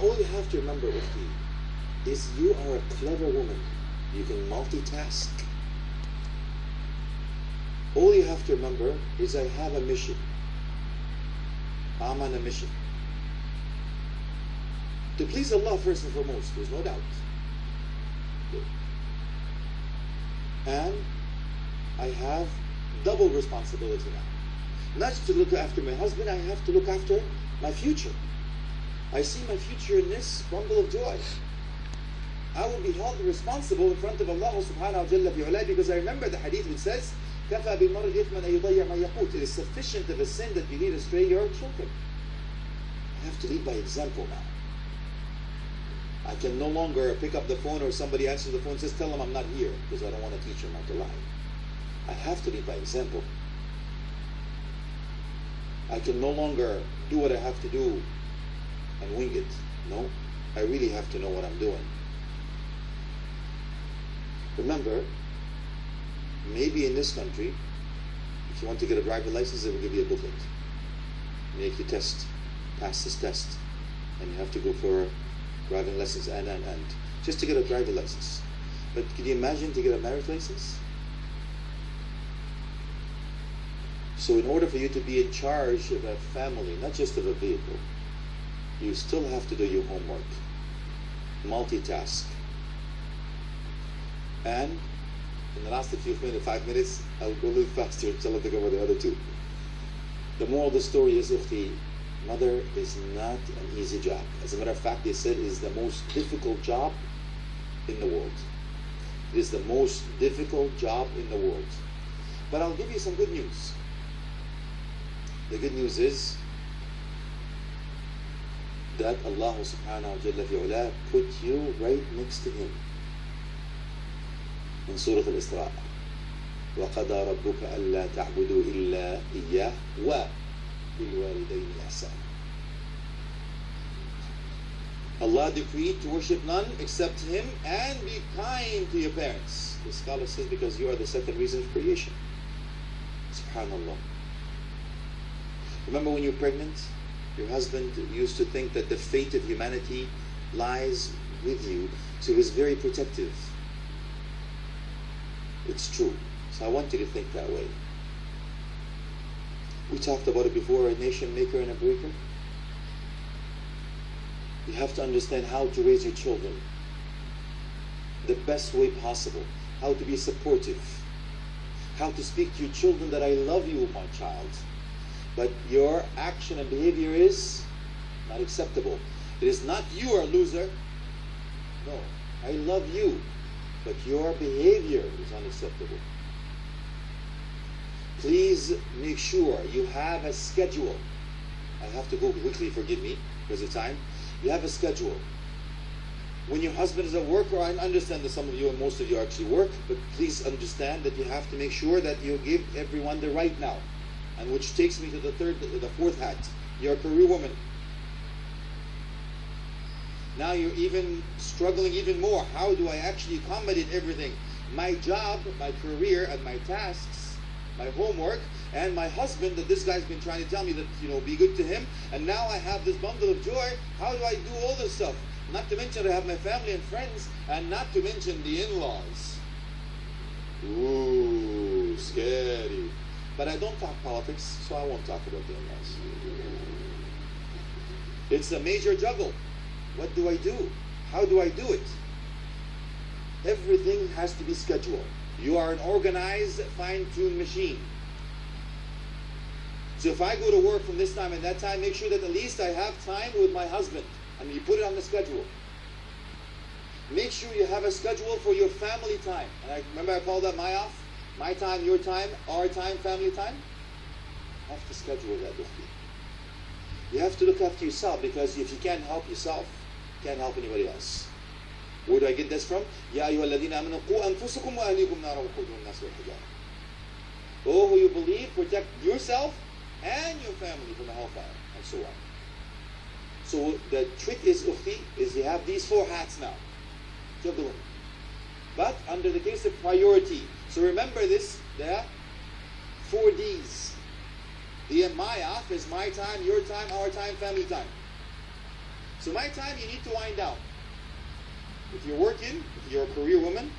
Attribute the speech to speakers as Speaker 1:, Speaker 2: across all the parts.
Speaker 1: all you have to remember, Ukhti, is you are a clever woman. You can multitask. All you have to remember is I have a mission. I'm on a mission. To please Allah first and foremost, there's no doubt. And I have double responsibility now. Not just to look after my husband, I have to look after my future. I see my future in this bundle of joy. I will be held responsible in front of Allah subhanahu wa ta'ala because I remember the hadith which says, كَفَى بِالْمَرْءِ إِثْمًا أَن يُضَيِّعَ مَا يَقُوتُ. It is sufficient of a sin that you lead astray your children. I have to lead by example now. I can no longer pick up the phone or somebody answers the phone and says, tell them I'm not here because I don't want to teach them not to lie. I have to lead by example. I can no longer do what I have to do and wing it. No, I really have to know what I'm doing. Remember, maybe in this country, if you want to get a driver license, they will give you a booklet. Make you test, pass this test, and you have to go for driving lessons and just to get a driver license. But can you imagine to get a marriage license? So in order for you to be in charge of a family, not just of a vehicle, you still have to do your homework, multitask. And in the last 5 minutes, I'll go a little faster until I think about the other two. The moral of the story is, Ukhti, mother is not an easy job. As a matter of fact, they said it is the most difficult job in the world. It is the most difficult job in the world. But I'll give you some good news. The good news is that Allah subhanahu wa ta'ala put you right next to Him. In Surah Al-Isra, وَقَضَى رَبُّكَ أَلَّا تَعْبُدُوا إِلَّا إِيَّاهُ وَبِالْوَالِدَيْنِ إِحْسَانًا. Allah decreed to worship none except Him and be kind to your parents. The scholar says because you are the second reason of creation. SubhanAllah. Remember when you were pregnant? Your husband used to think that the fate of humanity lies with you, so he was very protective. It's true. So I want you to think that way. We talked about it before, a nation maker and a breaker. You have to understand how to raise your children the best way possible, how to be supportive, how to speak to your children that I love you, my child, but your action and behavior is not acceptable. It is not you are a loser. No, I love you, but your behavior is unacceptable. Please make sure you have a schedule. I have to go quickly, forgive me, because of time. You have a schedule. When your husband is at work, or I understand that some of you and most of you actually work, but please understand that you have to make sure that you give everyone the right now. And which takes me to the fourth hat. You're a career woman. Now you're even struggling even more. How do I actually accommodate everything? My job, my career, and my tasks, my homework, and my husband that this guy's been trying to tell me that, be good to him. And now I have this bundle of joy. How do I do all this stuff? Not to mention I have my family and friends, and not to mention the in-laws. Ooh, scary. But I don't talk politics, so I won't talk about the in-laws. It's a major juggle. What do I do? How do I do it? Everything has to be scheduled. You are an organized, fine-tuned machine. So if I go to work from this time and that time, make sure that at least I have time with my husband. And you put it on the schedule. Make sure you have a schedule for your family time. And remember I called that my off? My time, your time, our time, family time? You have to schedule that with you. You have to look after yourself, because if you can't help yourself, you can't help anybody else. Where do I get this from? يَا أَيُّهَا الَّذِينَ آمَنُوا قُوا أَنفُسَكُمْ وَأَهْلِيكُمْ نَارًا وَقُودُهَا النَّاسُ وَالْحِجَارَةُ. Oh, who you believe, protect yourself and your family from the hellfire, and so on. So the trick is, Ukhti, is you have these four hats now. Juggling. But under the case of priority. So remember this, the 4 Ds. The my off is my time, your time, our time, family time. So my time, you need to wind down. If you're working, if you're a career woman,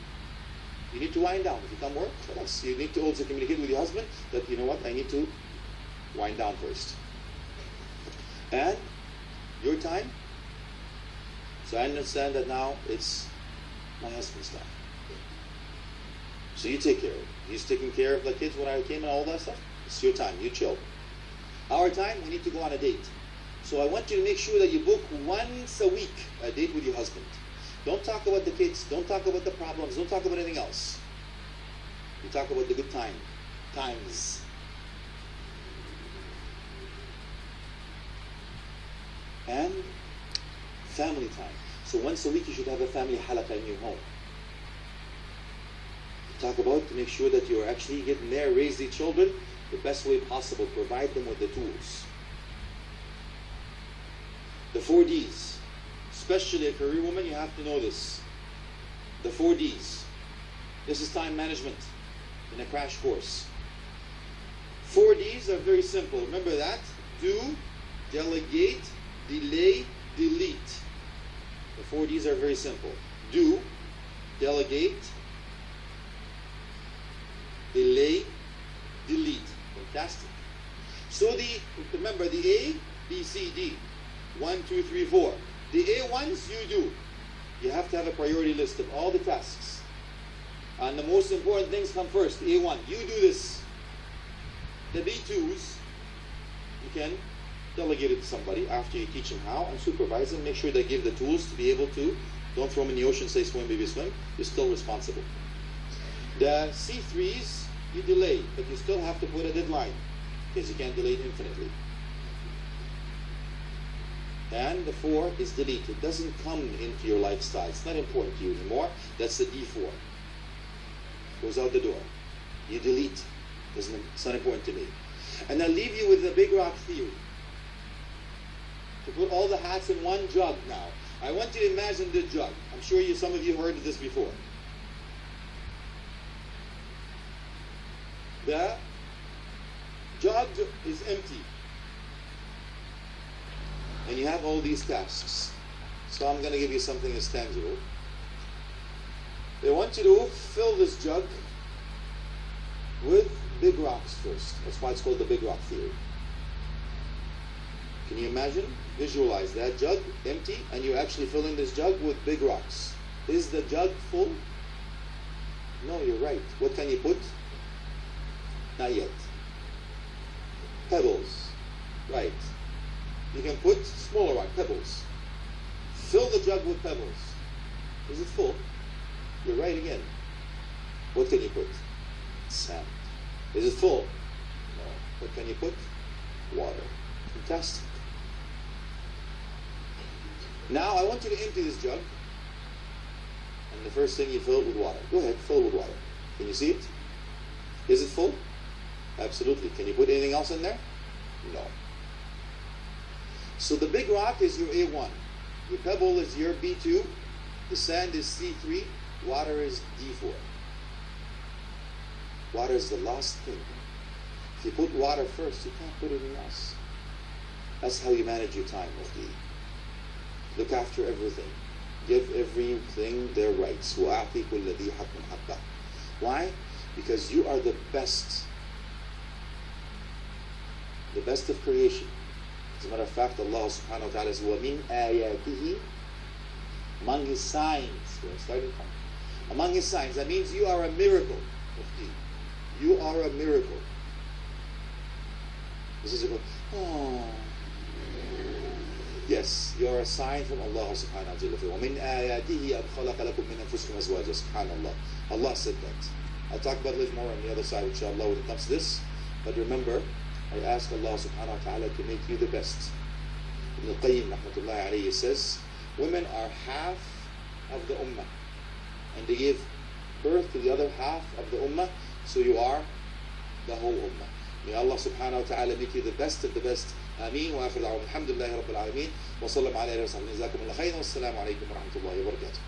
Speaker 1: you need to wind down. If you come work, خلاص. You need to also communicate with your husband that, you know what, I need to wind down first. And your time, so I understand that now it's my husband's time. So you take care of it. He's taking care of the kids when I came and all that stuff. It's your time, you chill. Our time, we need to go on a date. So I want you to make sure that you book once a week a date with your husband. Don't talk about the kids, don't talk about the problems, don't talk about anything else. You talk about the good times. And family time. So once a week you should have a family halaqah in your home. Talk about to make sure that you're actually getting there, raise the children the best way possible, provide them with the tools. The 4 Ds. Especially a career woman, you have to know this. The 4 Ds. This is time management in a crash course. 4 Ds are very simple. Remember that? Do, delegate, delay, delete. The 4 Ds are very simple. Do, delegate, delay, delete. Fantastic. So remember the A, B, C, D. 1, 2, 3, 4. The A1s you do. You have to have a priority list of all the tasks. And the most important things come first. A1, you do this. The B2s, you can delegate it to somebody after you teach them how and supervise them. Make sure they give the tools to be able to. Don't throw them in the ocean, say swim, baby, swim. You're still responsible. The C3s, you delay, but you still have to put a deadline because you can't delay it infinitely. And the 4 is delete. It doesn't come into your lifestyle. It's not important to you anymore. That's the D4. Goes out the door. You delete. It's not important to me. And I'll leave you with the big rock theory. To put all the hats in one jug now. I want you to imagine the jug. I'm sure some of you heard of this before. The jug is empty. And you have all these tasks. So I'm going to give you something that's tangible. They want you to fill this jug with big rocks first. That's why it's called the big rock theory. Can you imagine? Visualize that jug empty and you're actually filling this jug with big rocks. Is the jug full? No, you're right. What can you put? Not yet. Pebbles. Right. You can put smaller rock, pebbles. Fill the jug with pebbles. Is it full? You're right again. What can you put? Sand. Is it full? No. What can you put? Water. Fantastic. Now I want you to empty this jug. And the first thing you fill it with water. Go ahead, fill it with water. Can you see it? Is it full? Absolutely. Can you put anything else in there? No. So the big rock is your A1. Your pebble is your B2. The sand is C3. Water is D4. Water is the last thing. If you put water first, you can't put anything else. That's how you manage your time, Mufti. Look after everything. Give everything their rights. وَأَعْطِي كُلَّ ذِي حَقٍّ حَقَّهُ. Why? Because you are the best. The best of creation. As a matter of fact, Allah subhanahu wa ta'ala says, وَمِنْ آيَاتِهِ, among His signs. Where it started from. Among His signs. That means you are a miracle. You are a miracle. This is a oh. Yes, you are a sign from Allah subhanahu wa ta'ala. وَمِنْ آيَاتِهِ أَنْ خَلَقَ لَكُم مِّنْ أَنفُسِكُمْ أَزْوَاجًا. SubhanAllah. Allah said that. I'll talk about it more on the other side, inshallah, when it comes to this. But remember, I ask Allah subhanahu wa ta'ala to make you the best. Ibn al-Qayyim rahmatullahi alayhi says, women are half of the ummah. And they give birth to the other half of the ummah, so you are the whole ummah. May Allah subhanahu wa ta'ala make you the best of the best. Ameen. Wa akhir da'wahum alhamdulillahi rabbil alameen. Wa sallallahu alayhi wa sallam. Jazakumullah khayran. Wassalamu alaykum wa rahmatullahi wa barakatuh.